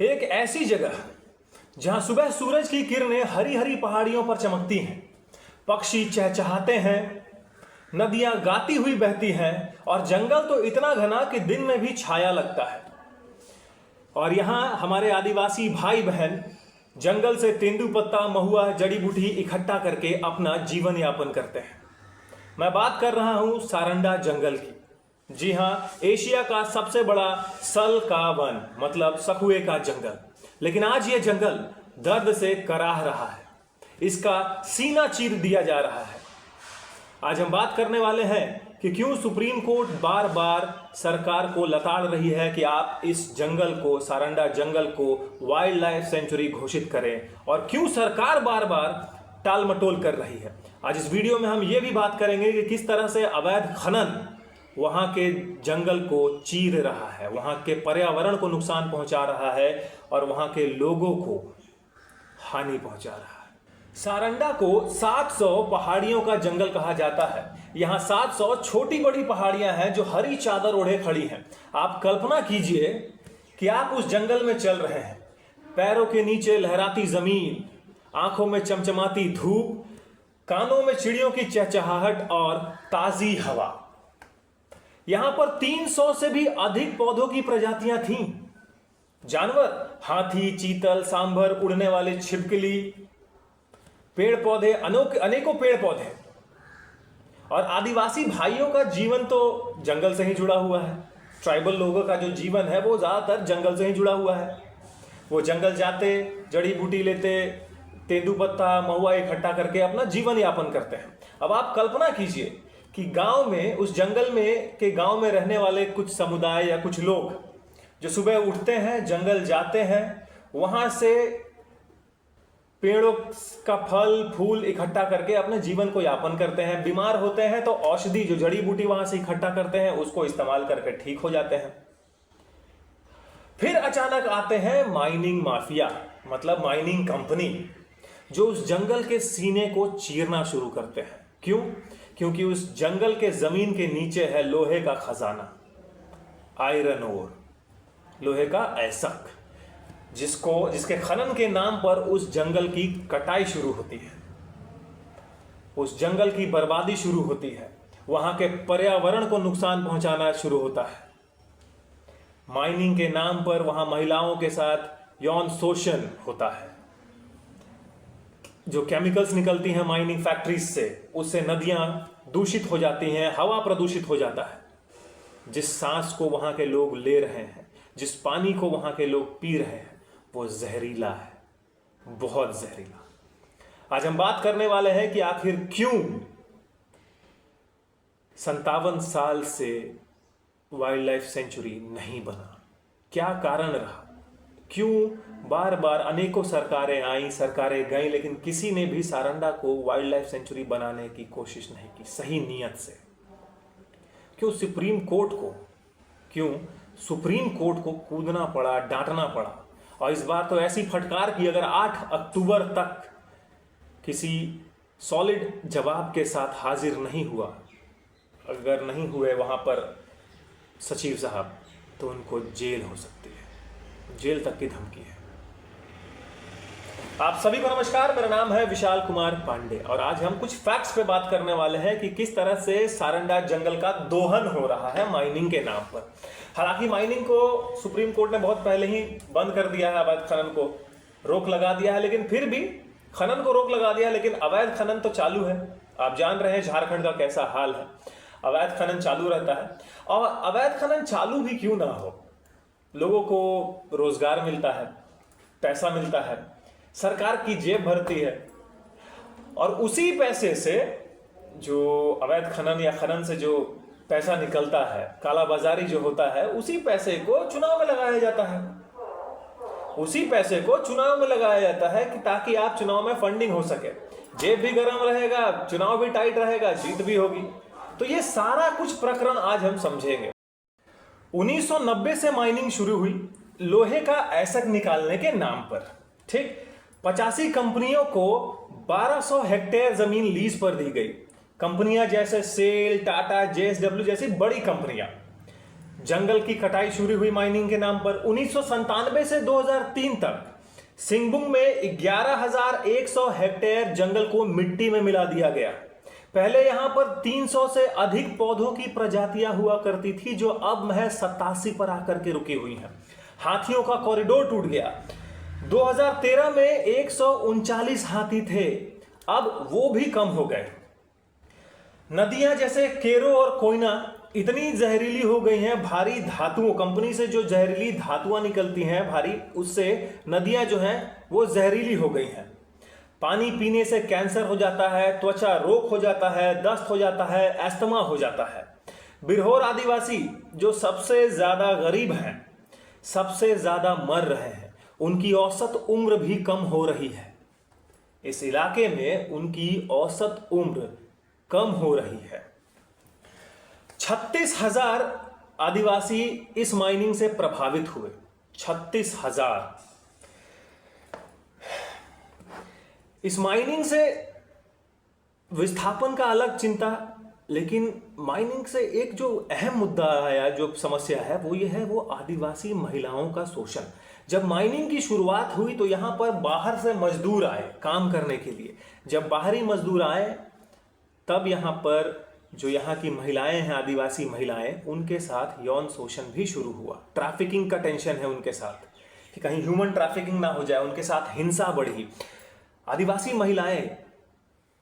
एक ऐसी जगह जहां सुबह सूरज की किरणें हरी हरी पहाड़ियों पर चमकती हैं, पक्षी चहचहाते हैं, नदियां गाती हुई बहती हैं और जंगल तो इतना घना कि दिन में भी छाया लगता है। और यहां हमारे आदिवासी भाई बहन जंगल से तेंदुपत्ता, महुआ, जड़ी बूटी इकट्ठा करके अपना जीवन यापन करते हैं। मैं बात कर रहा हूं सारंडा जंगल की। जी हां, एशिया का सबसे बड़ा सल का वन, मतलब सखुए का जंगल। लेकिन आज यह जंगल दर्द से कराह रहा है, इसका सीना चीर दिया जा रहा है। आज हम बात करने वाले हैं कि क्यों सुप्रीम कोर्ट बार बार सरकार को लताड़ रही है कि आप इस जंगल को, सारंडा जंगल को वाइल्ड लाइफ सेंचुरी घोषित करें, और क्यों सरकार बार बार टाल मटोल कर रही है। आज इस वीडियो में हम ये भी बात करेंगे कि किस तरह से अवैध खनन वहां के जंगल को चीर रहा है, वहां के पर्यावरण को नुकसान पहुंचा रहा है और वहां के लोगों को हानि पहुंचा रहा है। सारंडा को 700 पहाड़ियों का जंगल कहा जाता है। यहाँ 700 छोटी बड़ी पहाड़ियां हैं जो हरी चादर ओढ़े खड़ी हैं। आप कल्पना कीजिए कि आप उस जंगल में चल रहे हैं, पैरों के नीचे लहराती जमीन, आंखों में चमचमाती धूप, कानों में चिड़ियों की चहचहाहट और ताजी हवा। यहां पर 300 से भी अधिक पौधों की प्रजातियां थीं। जानवर, हाथी, चीतल, सांभर, उड़ने वाले छिपकली, पेड़ पौधे, अनेकों पेड़ पौधे। और आदिवासी भाइयों का जीवन तो जंगल से ही जुड़ा हुआ है। ट्राइबल लोगों का जो जीवन है वो ज्यादातर जंगल से ही जुड़ा हुआ है। वो जंगल जाते, जड़ी बूटी लेते, तेंदुपत्ता, महुआ इकट्ठा करके अपना जीवन यापन करते हैं। अब आप कल्पना कीजिए कि गांव में, उस जंगल में के गांव में रहने वाले कुछ समुदाय या कुछ लोग जो सुबह उठते हैं, जंगल जाते हैं, वहां से पेड़ों का फल फूल इकट्ठा करके अपने जीवन को यापन करते हैं। बीमार होते हैं तो औषधि, जो जड़ी बूटी वहां से इकट्ठा करते हैं, उसको इस्तेमाल करके ठीक हो जाते हैं। फिर अचानक आते हैं माइनिंग माफिया, मतलब माइनिंग कंपनी, जो उस जंगल के सीने को चीरना शुरू करते हैं। क्यों? क्योंकि उस जंगल के जमीन के नीचे है लोहे का खजाना, आयरन ओर, लोहे का ऐसक, जिसके खनन के नाम पर उस जंगल की कटाई शुरू होती है, उस जंगल की बर्बादी शुरू होती है, वहां के पर्यावरण को नुकसान पहुंचाना शुरू होता है। माइनिंग के नाम पर वहां महिलाओं के साथ यौन शोषण होता है। जो केमिकल्स निकलती हैं माइनिंग फैक्ट्रीज से, उससे नदियां दूषित हो जाती हैं, हवा प्रदूषित हो जाता है। जिस सांस को वहां के लोग ले रहे हैं, जिस पानी को वहां के लोग पी रहे हैं, वो जहरीला है, बहुत जहरीला। आज हम बात करने वाले हैं कि आखिर क्यों 57 साल से वाइल्ड लाइफ सेंचुरी नहीं बना, क्या कारण रहा, क्यों बार बार अनेकों सरकारें आई, सरकारें गई, लेकिन किसी ने भी सारंडा को वाइल्ड लाइफ सेंचुरी बनाने की कोशिश नहीं की सही नीयत से। क्यों सुप्रीम कोर्ट को कूदना पड़ा, डांटना पड़ा। और इस बार तो ऐसी फटकार की, अगर 8 अक्टूबर तक किसी सॉलिड जवाब के साथ हाजिर नहीं हुआ, अगर नहीं हुए वहां पर सचिव साहब, तो उनको जेल हो सकती है, जेल तक की धमकी है। आप सभी को नमस्कार, मेरा नाम है विशाल कुमार पांडे और आज हम कुछ फैक्ट्स पे बात करने वाले हैं कि किस तरह से सारंडा जंगल का दोहन हो रहा है माइनिंग के नाम पर। हालांकि माइनिंग को सुप्रीम कोर्ट ने बहुत पहले ही बंद कर दिया है, अवैध खनन को रोक लगा दिया है, लेकिन फिर भी खनन को रोक लगा दिया है, लेकिन अवैध खनन तो चालू है। आप जान रहे हैं झारखंड का कैसा हाल है, अवैध खनन चालू रहता है। और अवैध खनन चालू भी क्यों ना हो, लोगों को रोजगार मिलता है, पैसा मिलता है, सरकार की जेब भरती है, और उसी पैसे से, जो अवैध खनन या खनन से जो पैसा निकलता है, काला बाजारी जो होता है, उसी पैसे को चुनाव में लगाया जाता है। उसी पैसे को चुनाव में लगाया जाता है कि ताकि आप चुनाव में फंडिंग हो सके, जेब भी गर्म रहेगा, चुनाव भी टाइट रहेगा, जीत भी होगी। तो ये सारा कुछ प्रकरण आज हम समझेंगे। 1990 से माइनिंग शुरू हुई लोहे का ऐसक निकालने के नाम पर। ठीक, 85 कंपनियों को 1200 हेक्टेयर जमीन लीज पर दी गई। कंपनियां जैसे सेल, टाटा, जेएसडब्ल्यू जैसी बड़ी कंपनियां जंगल की कटाई शुरू हुई माइनिंग के नाम पर। 1997 से 2003 तक सिंहभूम में 11,100 हेक्टेयर जंगल को मिट्टी में मिला दिया गया। पहले यहां पर 300 से अधिक पौधों की प्रजातियां हुआ करती थी, जो अब महज 87 पर आकर के रुकी हुई हैं। हाथियों का कॉरिडोर टूट गया। 2013 में 139 हाथी थे, अब वो भी कम हो गए। नदियां जैसे केरो और कोयना इतनी जहरीली हो गई हैं, भारी धातुओं, कंपनी से जो जहरीली धातुआं निकलती हैं भारी, उससे नदियां जो हैं वो जहरीली हो गई हैं। पानी पीने से कैंसर हो जाता है, त्वचा रोग हो जाता है, दस्त हो जाता है, अस्थमा हो जाता है। बिरहोर आदिवासी जो सबसे ज्यादा गरीब हैं, सबसे ज्यादा मर रहे हैं, उनकी औसत उम्र भी कम हो रही है। इस इलाके में उनकी औसत उम्र कम हो रही है। 36,000 आदिवासी इस माइनिंग से प्रभावित हुए। 36,000। इस माइनिंग से विस्थापन का अलग चिंता, लेकिन माइनिंग से एक जो अहम मुद्दा आया, जो समस्या है वो ये है, वो आदिवासी महिलाओं का शोषण। जब माइनिंग की शुरुआत हुई तो यहां पर बाहर से मजदूर आए काम करने के लिए। जब बाहरी मजदूर आए तब यहां पर जो यहाँ की महिलाएं हैं, आदिवासी महिलाएं, उनके साथ यौन शोषण भी शुरू हुआ। ट्रैफिकिंग का टेंशन है उनके साथ कि कहीं ह्यूमन ट्रैफिकिंग ना हो जाए, उनके साथ हिंसा बढ़ी। आदिवासी महिलाएं,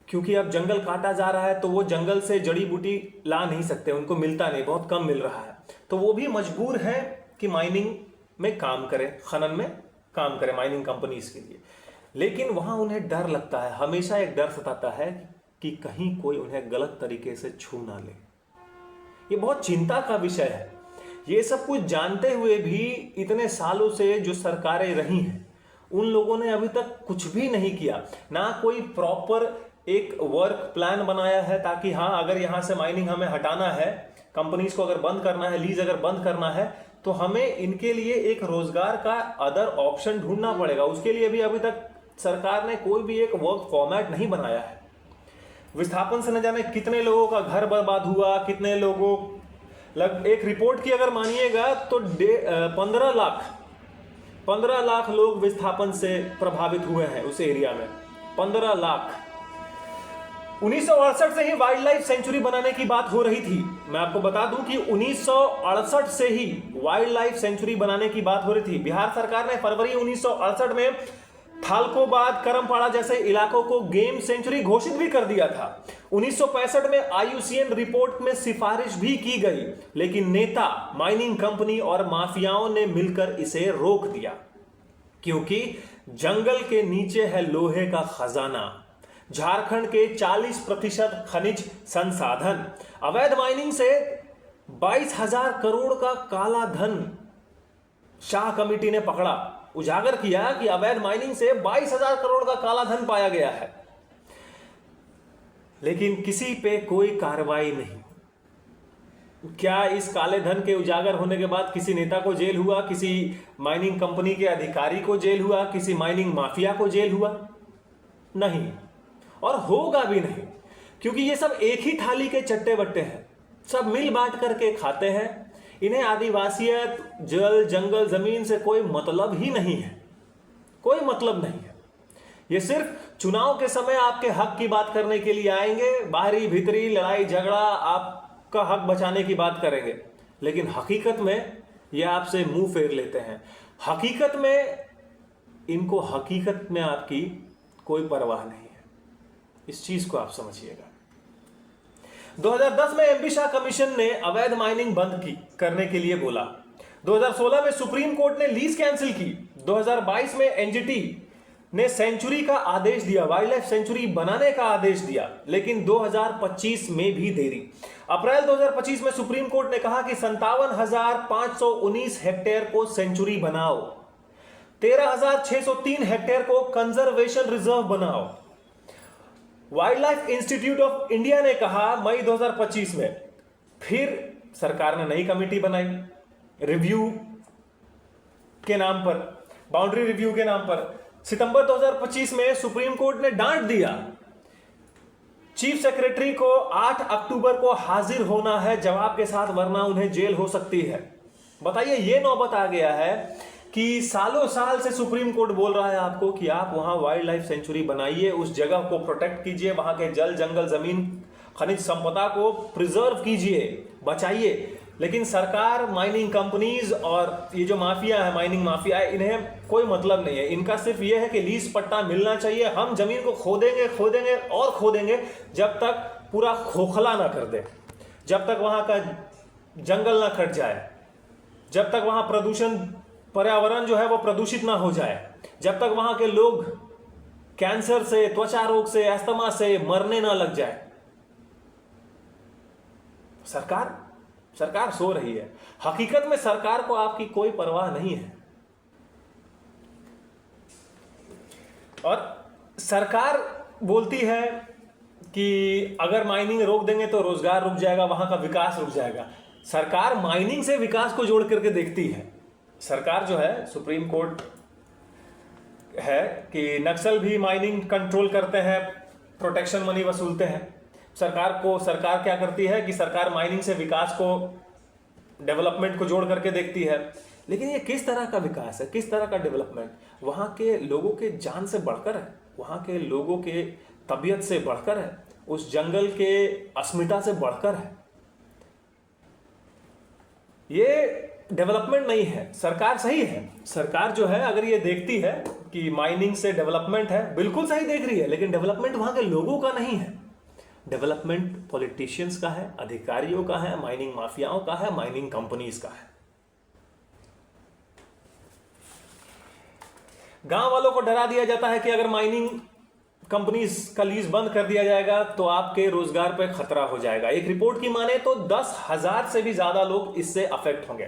क्योंकि अब जंगल काटा जा रहा है तो वो जंगल से जड़ी बूटी ला नहीं सकते, उनको मिलता नहीं, बहुत कम मिल रहा है, तो वो भी मजबूर है कि माइनिंग में काम करें, खनन में काम करें माइनिंग कंपनीज के लिए। लेकिन वहां उन्हें डर लगता है, हमेशा एक डर सताता है कि कहीं कोई उन्हें गलत तरीके से छू ना ले। ये बहुत चिंता का विषय है। ये सब कुछ जानते हुए भी इतने सालों से जो सरकारें रही हैं, उन लोगों ने अभी तक कुछ भी नहीं किया। ना कोई प्रॉपर एक वर्क प्लान बनाया है ताकि हाँ, अगर यहां से माइनिंग हमें हटाना है, कंपनीज को अगर बंद करना है, लीज अगर बंद करना है, तो हमें इनके लिए एक रोजगार का अदर ऑप्शन ढूंढना पड़ेगा। उसके लिए भी अभी तक सरकार ने कोई भी एक वर्क फॉर्मेट नहीं बनाया है। विस्थापन से न जाने कितने लोगों का घर बर्बाद हुआ, कितने लोगों, एक रिपोर्ट की अगर मानिएगा तो 15 लाख लोग विस्थापन से प्रभावित हुए हैं उस एरिया में। 15 लाख। 1968 से ही वाइल्ड लाइफ सेंचुरी बनाने की बात हो रही थी। मैं आपको बता दूं कि 1968 से ही वाइल्ड लाइफ सेंचुरी बनाने की बात हो रही थी। बिहार सरकार ने फरवरी 1968 में थालकोबाद, करमपाड़ा जैसे इलाकों को गेम सेंचुरी घोषित भी कर दिया था। 1965 में IUCN रिपोर्ट में सिफारिश भी की गई, लेकिन नेता, माइनिंग कंपनी और माफियाओं ने मिलकर इसे रोक दिया, क्योंकि जंगल के नीचे है लोहे का खजाना, झारखंड के 40% खनिज संसाधन। अवैध माइनिंग से 22,000 करोड़ का काला धन शाह कमेटी ने पकड़ा, उजागर किया कि अवैध माइनिंग से 22,000 करोड़ का काला धन पाया गया है, लेकिन किसी पे कोई कार्रवाई नहीं। क्या इस काले धन के उजागर होने के बाद किसी नेता को जेल हुआ, किसी माइनिंग कंपनी के अधिकारी को जेल हुआ, किसी माइनिंग माफिया को जेल हुआ? नहीं, और होगा भी नहीं, क्योंकि ये सब एक ही थाली के चट्टे बट्टे हैं, सब मिल बांट करके खाते हैं। इन्हें आदिवासियत, जल, जंगल, जमीन से कोई मतलब ही नहीं है, कोई मतलब नहीं है। ये सिर्फ चुनाव के समय आपके हक की बात करने के लिए आएंगे, बाहरी भीतरी लड़ाई झगड़ा, आपका हक बचाने की बात करेंगे, लेकिन हकीकत में ये आपसे मुंह फेर लेते हैं। हकीकत में इनको हकीकत में आपकी कोई परवाह नहीं है। इस चीज को आप समझिएगा। 2010 में एमपी शाह कमीशन ने अवैध माइनिंग बंद करने के लिए बोला। 2016 में सुप्रीम कोर्ट ने लीज कैंसिल की। 2022 में एनजीटी ने सेंचुरी का आदेश दिया, वाइल्ड लाइफ सेंचुरी बनाने का आदेश दिया, लेकिन 2025 में भी देरी। अप्रैल 2025 में सुप्रीम कोर्ट ने कहा कि 57,519 हेक्टेयर को सेंचुरी बनाओ, 13,603 हेक्टेयर को कंजर्वेशन रिजर्व बनाओ। Wild life institute of India ने कहा मई 2025 में, फिर सरकार ने नई कमेटी बनाई रिव्यू के नाम पर, बाउंड्री रिव्यू के नाम पर। सितंबर 2025 में सुप्रीम कोर्ट ने डांट दिया, चीफ सेक्रेटरी को 8 अक्टूबर को हाजिर होना है जवाब के साथ, वरना उन्हें जेल हो सकती है। बताइए, ये नौबत आ गया है कि सालों साल से सुप्रीम कोर्ट बोल रहा है आपको कि आप वहां वाइल्ड लाइफ सेंचुरी बनाइए, उस जगह को प्रोटेक्ट कीजिए, वहां के जल जंगल जमीन खनिज संपदा को प्रिजर्व कीजिए, बचाइए। लेकिन सरकार, माइनिंग कंपनीज और ये जो माफिया है, माइनिंग माफिया है, इन्हें कोई मतलब नहीं है। इनका सिर्फ ये है कि लीज पट्टा मिलना चाहिए, हम जमीन को खोदेंगे खोदेंगे और खोदेंगे जब तक पूरा खोखला ना कर दे, जब तक वहां का जंगल ना कट जाए, जब तक वहां प्रदूषण, पर्यावरण जो है वो प्रदूषित ना हो जाए, जब तक वहां के लोग कैंसर से, त्वचा रोग से, अस्थमा से मरने ना लग जाए। सरकार सो रही है। हकीकत में सरकार को आपकी कोई परवाह नहीं है। और सरकार बोलती है कि अगर माइनिंग रोक देंगे तो रोजगार रुक जाएगा, वहां का विकास रुक जाएगा। सरकार माइनिंग से विकास को जोड़ करके देखती है। सरकार जो है, सुप्रीम कोर्ट है कि नक्सल भी माइनिंग कंट्रोल करते हैं, प्रोटेक्शन मनी वसूलते हैं। सरकार क्या करती है कि सरकार माइनिंग से विकास को, डेवलपमेंट को जोड़ करके देखती है। लेकिन ये किस तरह का विकास है, किस तरह का डेवलपमेंट? वहां के लोगों के जान से बढ़कर है, वहां के लोगों के तबीयत से बढ़कर है, उस जंगल के अस्मिता से बढ़कर है। ये डेवलपमेंट नहीं है। सरकार सही है, सरकार जो है अगर ये देखती है कि माइनिंग से डेवलपमेंट है, बिल्कुल सही देख रही है, लेकिन डेवलपमेंट वहां के लोगों का नहीं है। डेवलपमेंट पॉलिटिशियंस का है, अधिकारियों का है, माइनिंग माफियाओं का है, माइनिंग कंपनीज का है। गांव वालों को डरा दिया जाता है कि अगर माइनिंग कंपनीज का लीज बंद कर दिया जाएगा तो आपके रोजगार पर खतरा हो जाएगा। एक रिपोर्ट की माने तो 10,000 से भी ज्यादा लोग इससे अफेक्ट होंगे।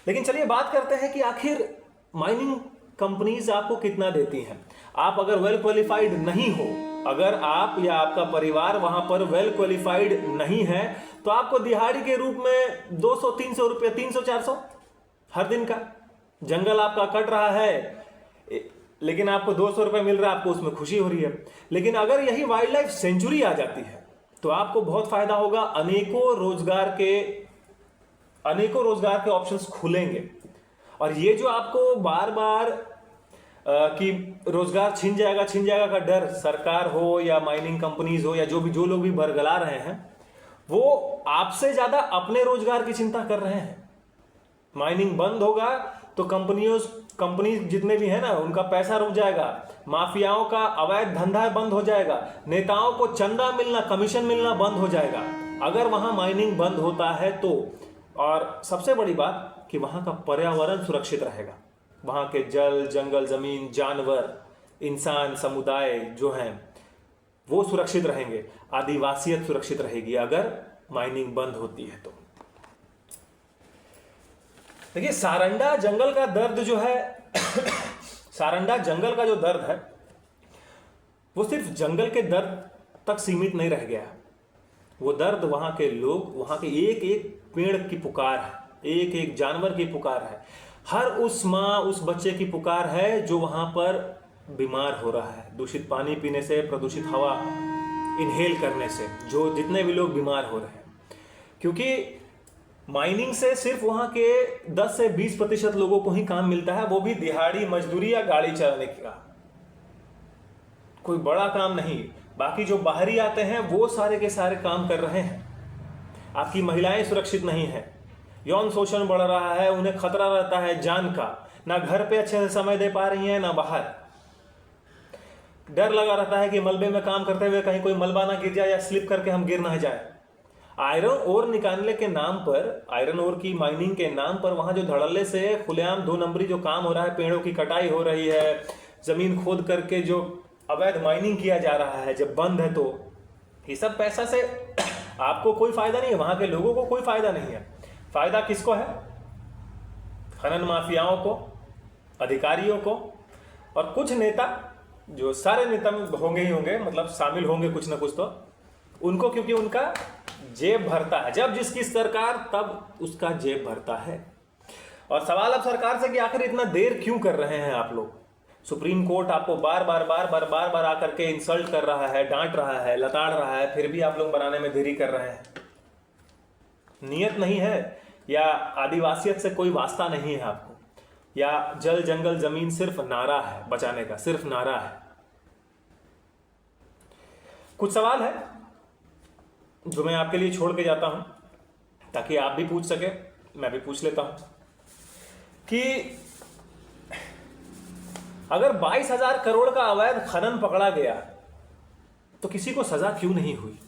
लेकिन चलिए बात करते हैं कि आखिर माइनिंग कंपनीज आपको कितना देती हैं। आप अगर वेल क्वालिफाइड नहीं हो, अगर आप या आपका परिवार वहां पर वेल क्वालिफाइड नहीं है, तो आपको दिहाड़ी के रूप में 200-300 रुपये, 300-400 हर दिन का। जंगल आपका कट रहा है लेकिन आपको 200 रुपये मिल रहा है, आपको उसमें खुशी हो रही है। लेकिन अगर यही वाइल्ड लाइफ सेंचुरी आ जाती है तो आपको बहुत फायदा होगा। अनेकों रोजगार के ऑप्शंस खुलेंगे। और ये जो आपको बार बार कि रोजगार छिन जाएगा का डर, सरकार हो या माइनिंग कंपनीज हो या जो लोग भी बरगला रहे हैं, वो आपसे ज्यादा अपने रोजगार की चिंता कर रहे हैं। माइनिंग बंद होगा तो कंपनी जितने भी है ना, उनका पैसा रुक जाएगा, माफियाओं का अवैध धंधा बंद हो जाएगा, नेताओं को चंदा मिलना, कमीशन मिलना बंद हो जाएगा अगर वहां माइनिंग बंद होता है तो। और सबसे बड़ी बात कि वहां का पर्यावरण सुरक्षित रहेगा, वहां के जल जंगल जमीन जानवर इंसान समुदाय जो हैं वो सुरक्षित रहेंगे, आदिवासियत सुरक्षित रहेगी अगर माइनिंग बंद होती है तो। देखिए, सारंडा जंगल का दर्द जो है सारंडा जंगल का जो दर्द है वो सिर्फ जंगल के दर्द तक सीमित नहीं रह गया। वो दर्द वहां के लोग, वहां के एक एक पेड़ की पुकार है, एक एक जानवर की पुकार है, हर उस माँ उस बच्चे की पुकार है जो वहां पर बीमार हो रहा है, दूषित पानी पीने से, प्रदूषित हवा इनहेल करने से, जो जितने भी लोग बीमार हो रहे हैं। क्योंकि माइनिंग से सिर्फ वहां के 10 से 20% लोगों को ही काम मिलता है, वो भी दिहाड़ी मजदूरी या गाड़ी चलाने का, कोई बड़ा काम नहीं। बाकी जो बाहरी आते हैं वो सारे के सारे काम कर रहे हैं। आपकी महिलाएं सुरक्षित नहीं है, यौन शोषण बढ़ रहा है, उन्हें खतरा रहता है जान का, ना घर पे अच्छे से समय दे पा रही हैं ना बाहर। डर लगा रहता है कि मलबे में काम करते हुए कहीं कोई मलबा ना गिर जाए या स्लिप करके हम गिर ना जाए। आयरन ओर निकालने के नाम पर, आयरन ओर की माइनिंग के नाम पर वहां जो धड़ल्ले से खुलेआम 2 नंबरी जो काम हो रहा है, पेड़ों की कटाई हो रही है, जमीन खोद करके जो अवैध माइनिंग किया जा रहा है, जब बंद है तो ये सब पैसा से आपको कोई फायदा नहीं है, वहां के लोगों को कोई फायदा नहीं है। फायदा किसको है? खनन माफियाओं को, अधिकारियों को और कुछ नेता, जो सारे नेता होंगे ही होंगे, मतलब शामिल होंगे कुछ ना कुछ तो उनको, क्योंकि उनका जेब भरता है। जब जिसकी सरकार तब उसका जेब भरता है। और सवाल अब सरकार से कि आखिर इतना देर क्यों कर रहे हैं आप लोग? सुप्रीम कोर्ट आपको बार बार आकर के इंसल्ट कर रहा है, डांट रहा है, लताड़ रहा है, फिर भी आप लोग बनाने में देरी कर रहे हैं। नियत नहीं है या आदिवासियत से कोई वास्ता नहीं है आपको, या जल जंगल जमीन सिर्फ नारा है बचाने का, सिर्फ नारा है। कुछ सवाल है जो मैं आपके लिए छोड़ के जाता हूं ताकि आप भी पूछ सके, मैं भी पूछ लेता हूं कि अगर 22,000 करोड़ का अवैध खनन पकड़ा गया तो किसी को सजा क्यों नहीं हुई?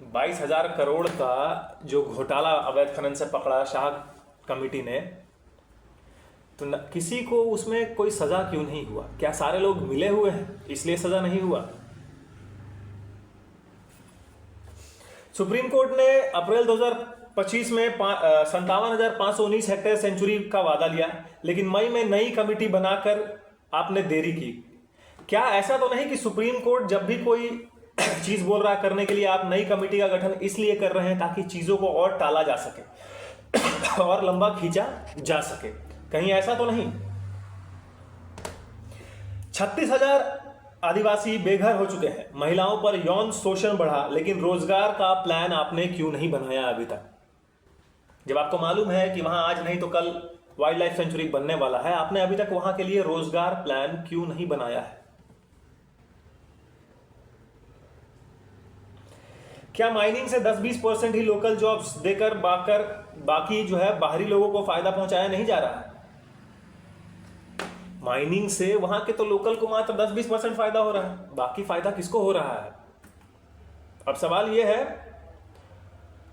22,000 करोड़ का जो घोटाला अवैध खनन से पकड़ा शाह कमेटी ने, तो किसी को उसमें कोई सजा क्यों नहीं हुआ? क्या सारे लोग मिले हुए हैं इसलिए सजा नहीं हुआ? सुप्रीम कोर्ट ने अप्रैल 2025 में 57,519 हेक्टेयर सेंचुरी का वादा लिया, लेकिन मई में नई कमेटी बनाकर आपने देरी की। क्या ऐसा तो नहीं कि सुप्रीम कोर्ट जब भी कोई चीज बोल रहा है करने के लिए, आप नई कमेटी का गठन इसलिए कर रहे हैं ताकि चीजों को और टाला जा सके और लंबा खींचा जा सके? कहीं ऐसा तो नहीं? 36,000 आदिवासी बेघर हो चुके हैं, महिलाओं पर यौन शोषण बढ़ा, लेकिन रोजगार का प्लान आपने क्यों नहीं बनाया अभी तक? जब आपको मालूम है कि वहां आज नहीं तो कल वाइल्ड लाइफ सेंचुरी बनने वाला है, आपने अभी तक वहां के लिए रोजगार प्लान क्यों नहीं बनाया है? क्या माइनिंग से 10-20% ही लोकल जॉब्स देकर बाकी जो है बाहरी लोगों को फायदा पहुंचाया नहीं जा रहा है? माइनिंग से वहां के तो लोकल को मात्र 10-20% फायदा हो रहा है, बाकी फायदा किसको हो रहा है? अब सवाल यह है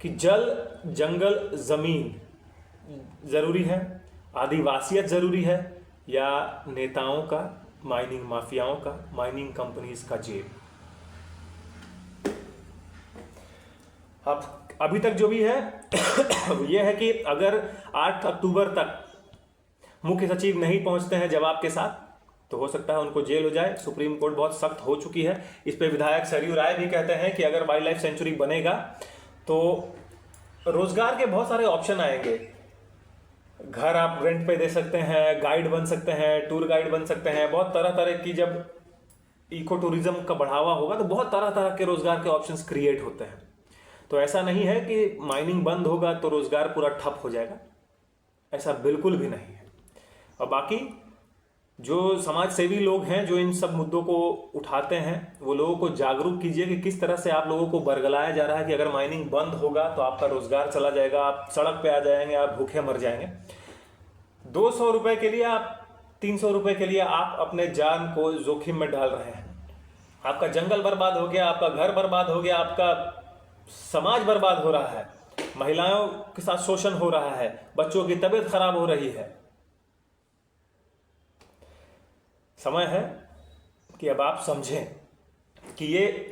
कि जल जंगल जमीन जरूरी है, आदिवासियत जरूरी है, या नेताओं का, माइनिंग माफियाओं का, माइनिंग कंपनीज का जेब? अब अभी तक जो भी है यह है कि अगर 8 अक्टूबर तक मुख्य सचिव नहीं पहुंचते हैं जवाब के साथ तो हो सकता है उनको जेल हो जाए। सुप्रीम कोर्ट बहुत सख्त हो चुकी है इस पे। विधायक सरयू राय भी कहते हैं कि अगर वाइल्ड लाइफ सेंचुरी बनेगा तो रोजगार के बहुत सारे ऑप्शन आएंगे। घर आप रेंट पे दे सकते हैं, गाइड बन सकते हैं, टूर गाइड बन सकते हैं, बहुत तरह तरह की, जब इको टूरिज्म का बढ़ावा होगा तो बहुत तरह तरह के रोजगार के ऑप्शंस क्रिएट होते हैं। तो ऐसा नहीं है कि माइनिंग बंद होगा तो रोजगार पूरा ठप हो जाएगा, ऐसा बिल्कुल भी नहीं है। और बाकी जो समाज सेवी लोग हैं जो इन सब मुद्दों को उठाते हैं, वो लोगों को जागरूक कीजिए कि किस तरह से आप लोगों को बरगलाया जा रहा है कि अगर माइनिंग बंद होगा तो आपका रोजगार चला जाएगा, आप सड़क पे आ जाएंगे, आप भूखे मर जाएंगे। 200 रुपए के लिए, आप 300 रुपए के लिए आप अपने जान को जोखिम में डाल रहे हैं। आपका जंगल बर्बाद हो गया, आपका घर बर्बाद हो गया, आपका समाज बर्बाद हो रहा है, महिलाओं के साथ शोषण हो रहा है, बच्चों की तबीयत खराब हो रही है। समय है कि अब आप समझें कि ये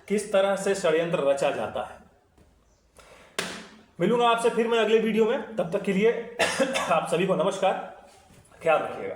किस तरह से षड्यंत्र रचा जाता है। मिलूंगा आपसे फिर मैं अगले वीडियो में, तब तक के लिए आप सभी को नमस्कार, ख्याल रखिएगा।